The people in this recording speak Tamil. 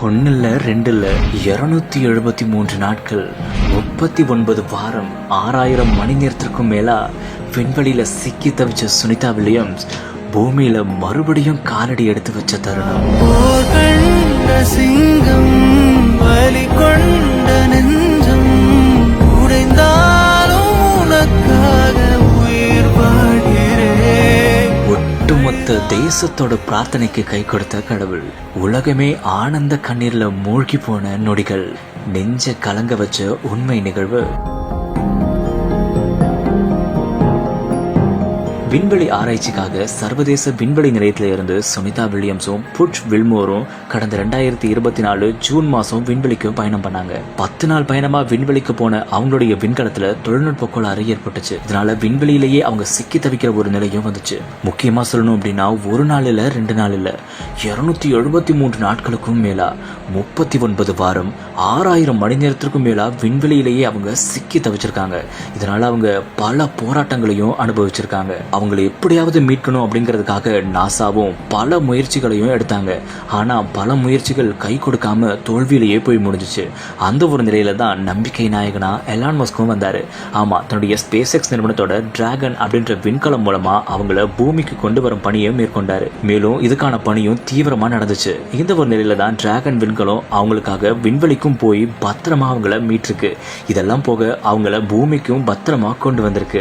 ஒன்னு இல்ல, ரெண்டு இல்ல, 273 நாட்கள், 39 வாரம், 6000 மணி நேரத்திற்கும் மேலா விண்வெளியில சிக்கி தவிச்ச சுனிதா வில்லியம்ஸ் பூமியில மறுபடியும் காலடி எடுத்து வச்ச தருணம். சிங்கம் வலி கொண்ட நெஞ்சம் உடைந்தாலும் உனக்காக உயிர் வாழ்கிறேன். ஒட்டுமொத்த தேசத்தோட பிரார்த்தனைக்கு கை கொடுத்த கடவுள். உலகமே ஆனந்த கண்ணீர்ல மூழ்கி போன நொடிகள், நெஞ்ச கலங்க வச்ச உண்மை நிகழ்வு. விண்வெளி ஆராய்ச்சிக்காக சர்வதேச விண்வெளி நிலையத்தில இருந்து சுனிதா வில்லியம்ஸும் புட்ச் வில்மோரும் கடந்த 2024 ஜூன் மாசம் விண்வெளிக்கு பயணம் பண்ணாங்க. 10 நாள் பயணமா விண்வெளிக்கு போன அவங்களுடைய விண்கலத்துல தொழில்நுட்ப கோளாறு ஏற்பட்டுச்சு. இதனால விண்வெளியிலேயே அவங்க சிக்கி தவிக்கிற ஒரு நிலையும் வந்துச்சு. முக்கியமா சொல்லணும் அப்படின்னா, ஒரு நாள் இல்ல, 2 நாள் இல்ல, 273 நாட்களுக்கும் மேலா, 39 வாரம், 6000 மணி நேரத்திற்கும் மேலா விண்வெளியிலேயே அவங்க சிக்கி தவிச்சிருக்காங்க. இதனால அவங்க பல போராட்டங்களையும் அனுபவிச்சிருக்காங்க. அவங்களை எப்படியாவது மீட்கணும் அப்படிங்கிறதுக்காக நாசாவும் பல முயற்சிகளையும் எடுத்தாங்க. ஆனா பல முயற்சிகள் கை கொடுக்காம தோல்வியிலேயே போய் முடிஞ்சிச்சு. அந்த ஒரு நிலையில தான் நம்பிக்கை நாயகனா எலான் மஸ்கும் வந்தாரு. ஆமா, தன்னுடைய ஸ்பேஸ் எக்ஸ் நிறுவனத்தோட டிராகன் அப்படின்ற விண்கலம் மூலமா அவங்கள பூமிக்கு கொண்டு வரும் பணியை மேற்கொண்டாரு. மேலும் இதுக்கான பணியும் தீவிரமா நடந்துச்சு. இந்த ஒரு நிலையில தான் டிராகன் விண்கலம் அவங்களுக்காக விண்வெளிக்கும் போய் பத்திரமா அவங்கள மீட்டிருக்கு. இதெல்லாம் போக அவங்கள பூமிக்கும் பத்திரமா கொண்டு வந்திருக்கு.